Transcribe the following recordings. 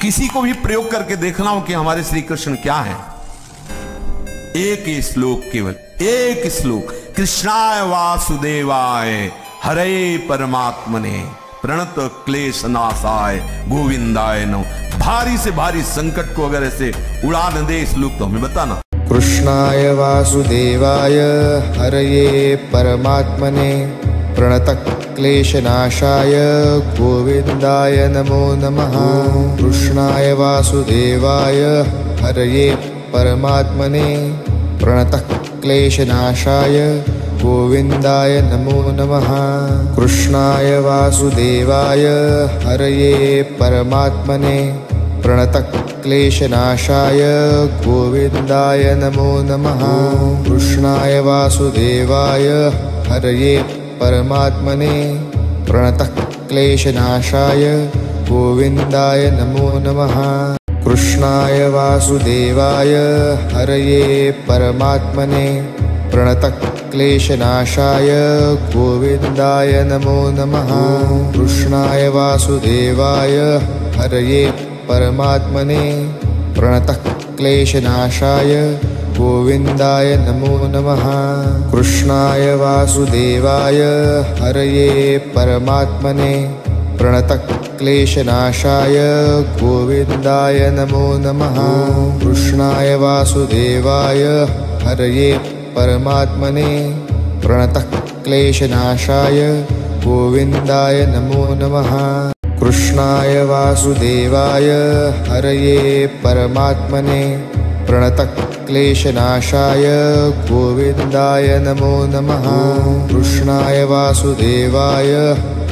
किसी को भी प्रयोग करके देखना हो कि हमारे श्री कृष्ण क्या है, एक ही श्लोक, केवल एक श्लोक, कृष्णाय वासुदेवाय हरे परमात्मने प्रणत क्लेश नाशाय गोविंदाय नमो। भारी से भारी संकट को अगर ऐसे उड़ा न दे श्लोक तो हमें बताना। कृष्णाय वासुदेवाय हरये परमात्मने प्रणत क्लेशनाशाय गोविंदाय नमो नमः। कृष्णाय वासुदेवाय हरये परमात्मने प्रणत क्लेशनाशाय गोविंदाय नमो नमः। कृष्णाय वासुदेवाय हरये परमात्मने प्रणत क्लेशनाशाय गोविंदाय नमो नमः। कृष्णाय वासुदेवाय हरये परमात्मने प्रणत क्लेशनाशाय गोविंदाय नमो नमः। कृष्णाय वासुदेवाय हरये परमात्मने प्रणत क्लेशनाशाय गोविंदाय नमो नमः। कृष्णाय वासुदेवाय हरये परमात्मने प्रणत क्लेशनाशाय गोविंदाय नमो नमः। कृष्णाय वासुदेवाय हरये परमात्मने प्रणत क्लेशनाशाय गोविंदाय नमो नमः। कृष्णाय वासुदेवाय हरये परमात्मने प्रणत क्लेशनाशाय गोविंदाय नमो नमः। कृष्णाय वासुदेवाय हरये परमात्मने प्रणत क्लेशनाशाय गोविंदाय नमो नमः। कृष्णाय वासुदेवाय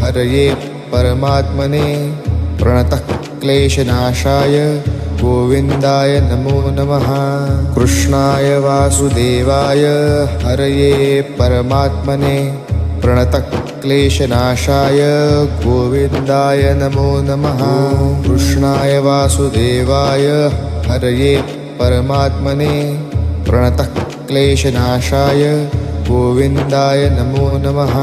हरये परमात्मने प्रणत क्लेशनाशाय गोविंदाय नमो नमः। कृष्णाय वासुदेवाय हरये परमात्मने प्रणत क्लेशनाशाय गोविंदाय नमो नमः। कृष्णाय वासुदेवाय हरये परमात्मने प्रणत क्लेशनाशाय गोविंदाय नमो नमः।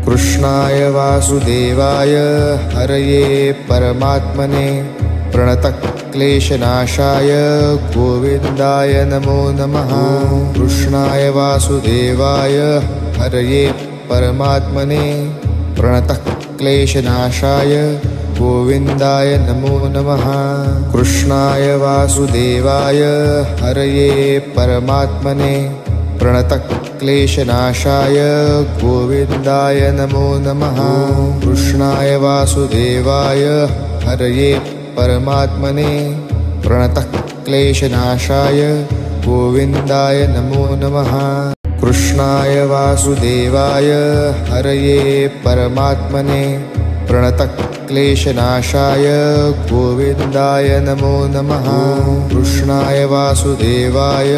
कृष्णाय वासुदेवाय हरये परमात्मने प्रणत क्लेशनाशाय गोविंदाय नमो नमः। कृष्णाय वासुदेवाय हरये परमात्मने प्रणत क्लेशनाशाय गोविंदाय नमो नमः। कृष्णाय वासुदेवाय हरये परमात्मने प्रणत क्लेशनाशाय गोविंदाय नमो नमः। कृष्णाय वासुदेवाय हरये परमात्मने प्रणत क्लेशनाशाय गोविंदाय नमो नमः। कृष्णाय वासुदेवाय हरये परमात्मने प्रणत क्लेशनाशाय गोविंदाय नमो नमः। कृष्णाय वासुदेवाय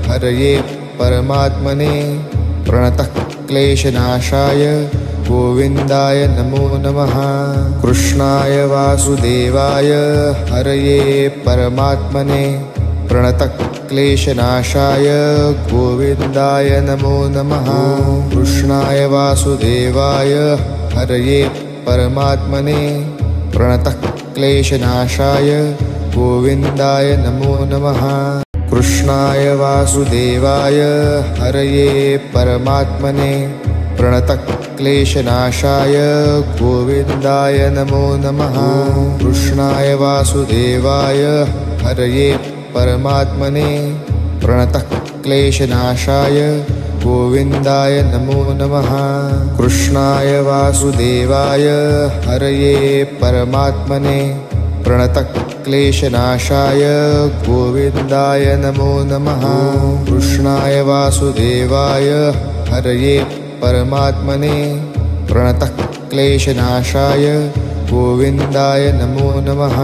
हरये परमात्मने प्रणत क्लेशनाशाय गोविंदाय नमो नमः। कृष्णाय वासुदेवाय हरये परमात्मने प्रणत क्लेशनाशाय गोविंदाय नमो नमः। कृष्णाय वासुदेवाय हरये परमात्मने प्रणत क्लेशनाशाय गोविंदाय नमो नमः। कृष्णाय वासुदेवाय हरये परमात्मने प्रणत क्लेशनाशाय गोविंदाय नमो नमः। कृष्णाय वासुदेवाय हरये परमात्मने प्रणत क्लेशनाशाय गोविंदाय नमो नमः। कृष्णाय वासुदेवाय हरये परमात्मने प्रणत क्लेशनाशाय गोविंदाय नमो नमः। कृष्णाय वासुदेवाय हरये परमात्मने प्रणत क्लेशनाशाय गोविंदाय नमो नमः।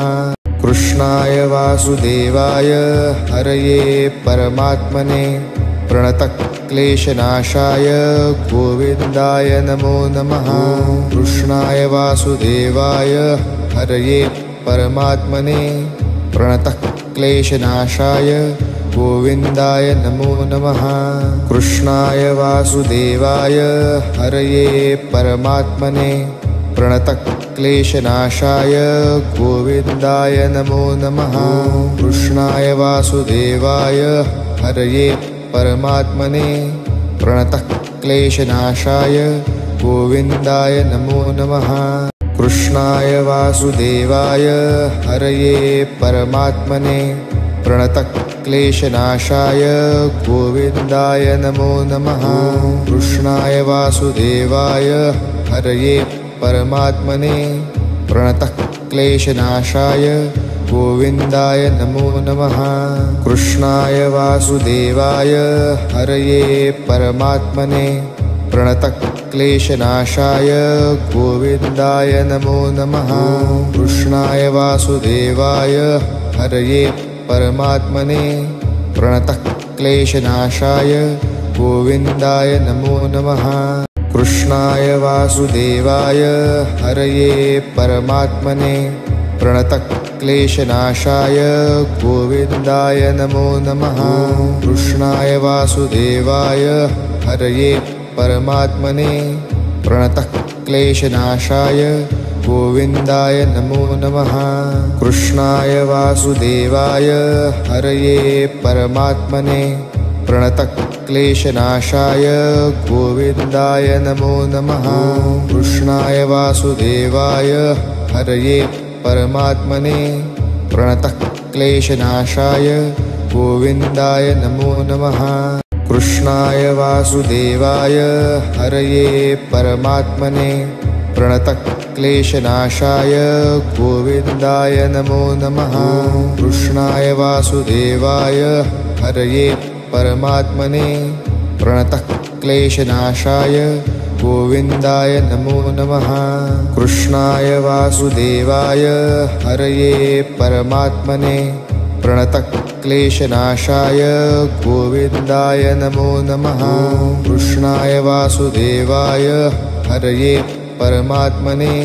कृष्णाय वासुदेवाय हरये परमात्मने प्रणत क्लेशनाशाय गोविंदाय नमो नमः। कृष्णाय वासुदेवाय हरये परमात्मने प्रणत क्लेशनाशाय गोविंदाय नमो नमः। कृष्णाय वासुदेवाय हरये परमात्मने प्रणतक्लेशनाशाय गोविन्दाय नमो नमः। कृष्णाय वासुदेवाय हरये परमात्मने प्रणतक्लेशनाशाय गोविन्दाय नमो नमः। कृष्णाय वासुदेवाय हरये परमात्मने प्रणतक्लेशनाशाय गोविन्दाय नमो नमः। कृष्णाय वासुदेवाय हरये परमात्मने प्रणतक्लेशनाशाय गोविन्दाय नमो नमः। कृष्णाय वासुदेवाय हरये परमात्मने प्रणतक्लेशनाशाय गोविन्दाय नमो नमः। कृष्णाय वासुदेवाय हरये परमात्मने प्रणतक्लेशनाशाय गोविन्दाय नमो नमः। कृष्णाय वासुदेवाय हरये परमात्मने प्रणतक्लेशनाशाय गोविन्दाय नमो नमः। कृष्णाय वासुदेवाय हरये परमात्मने प्रणतक्लेशनाशाय गोविन्दाय नमो नमः। कृष्णाय वासुदेवाय हरये परमात्मने प्रणतक्लेशनाशाय गोविन्दाय नमो नमः। कृष्णाय वासुदेवाय हरये परमात्मने प्रणतक्लेशनाशाय गोविन्दाय नमो नमः। कृष्णाय वासुदेवाय हरये परमात्मने प्रणतक्लेशनाशाय गोविन्दाय नमो नमः। कृष्णाय वासुदेवाय हरये परमात्मने प्रणतक्लेशनाशाय गोविन्दाय नमो नमः। कृष्णाय वासुदेवाय हरये परमात्मने प्रणतक्लेशनाशाय गोविन्दाय नमो नमः। कृष्णाय वासुदेवाय हरये परमात्मने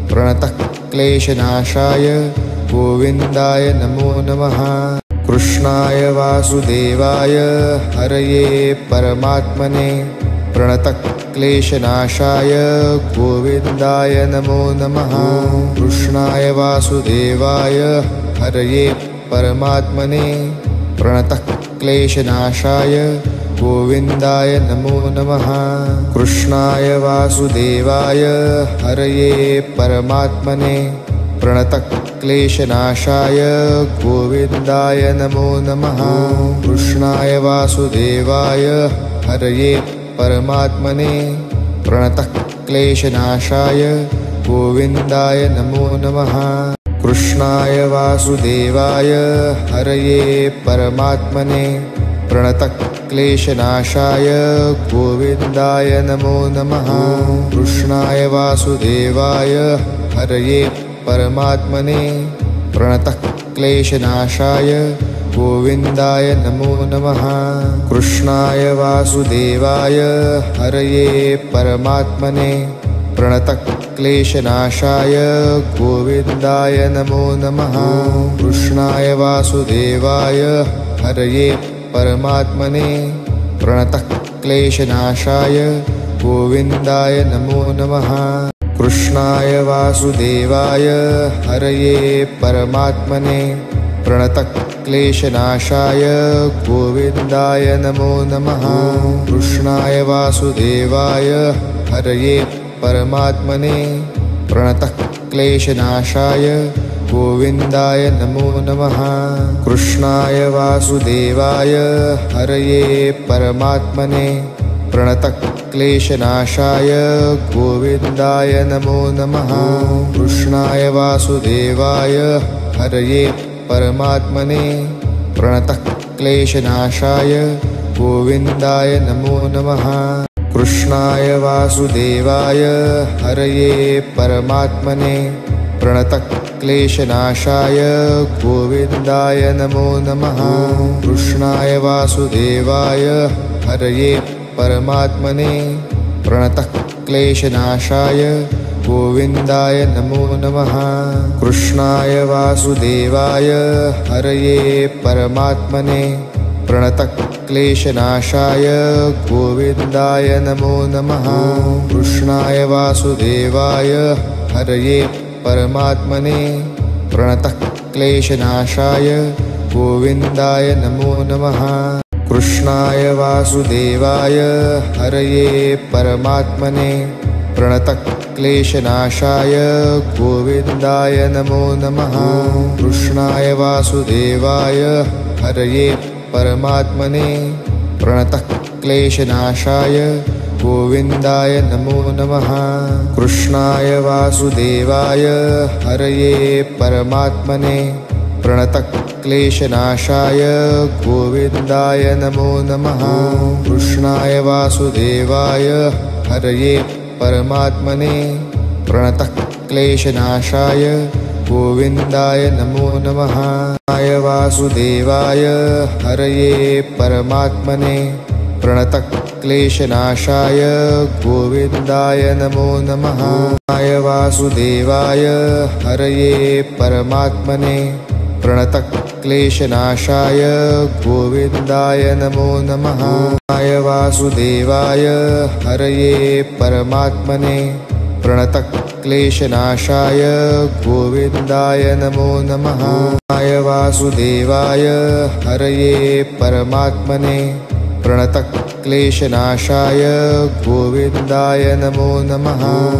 प्रणतक्लेशनाशाय गोविन्दाय नमो नमः। कृष्णाय वासुदेवाय हरये परमात्मने प्रणतक्लेशनाशाय गोविन्दाय नमो नमः। कृष्णाय वासुदेवाय हरये परमात्मने प्रणतक्लेशनाशाय गोविन्दाय नमो नमः। कृष्णाय वासुदेवाय हरये परमात्मने प्रणतक्लेशनाशाय गोविन्दाय नमो नमः। कृष्णाय वासुदेवाय हरये परमात्मने प्रणतक्लेशनाशाय गोविन्दाय नमो नमः। कृष्णाय वासुदेवाय हरये परमात्मने प्रणतक्लेशनाशाय गोविन्दाय नमो नमः। कृष्णाय वासुदेवाय हरये परमात्मने प्रणतक्लेशनाशाय गोविन्दाय नमो नमः। कृष्णाय वासुदेवाय हरये परमात्मने प्रणतक्लेशनाशाय गोविन्दाय नमो नमः। कृष्णाय वासुदेवाय हरये परमात्मने प्रणतक्लेशनाशाय गोविन्दाय नमो नमः। कृष्णाय वासुदेवाय हरये परमात्मने प्रणतक्लेशनाशाय गोविन्दाय नमो नमः। कृष्णाय वासुदेवाय हरये परमात्मने प्रणतक्लेशनाशाय गोविन्दाय नमो नमः। कृष्णाय वासुदेवाय हरये परमात्मने प्रणतक्लेशनाशाय गोविन्दाय नमो नमः। कृष्णाय वासुदेवाय हरये परमात्मने प्रणतक्लेशनाशाय गोविन्दाय नमो नमः। कृष्णाय वासुदेवाय हरये परमात्मने प्रणतक्लेशनाशाय गोविन्दाय नमो नमः। कृष्णाय वासुदेवाय हरये परमात्मने प्रणतक्लेशनाशाय गोविन्दाय नमो नमः। कृष्णाय वासुदेवाय हरये परमात्मने प्रणतक्लेशनाशाय गोविन्दाय नमो नमः। कृष्णाय वासुदेवाय हरये परमात्मने प्रणतक्लेशनाशाय गोविन्दाय नमो नमः। कृष्णाय वासुदेवाय हरये परमात्मने प्रणतक्लेशनाशाय गोविन्दाय नमो नमः। कृष्णाय वासुदेवाय हरये परमात्मने प्रणतक्लेशनाशाय गोविन्दाय नमो नमः। कृष्णाय वासुदेवाय हरये परमात्मने प्रणतक्लेशनाशाय गोविन्दाय नमो नमः। कृष्णाय वासुदेवाय हरये परमात्मने प्रणतक्लेशनाशाय गोविन्दाय नमो नमः। कृष्णाय वासुदेवाय हरये परमात्मने प्रणतक्लेशनाशाय गोविन्दाय नमो नमः। कृष्णाय वासुदेवाय हरये परमात्मने प्रणतक्लेशनाशाय गोविन्दाय नमो नमः। कृष्णाय वासुदेवाय हरये परमात्मने प्रणतक्लेशनाशाय गोविन्दाय नमो नमः। कृष्णाय वासुदेवाय हरये परमात्मने प्रणतक्लेशनाशाय गोविन्दाय नमो नमः।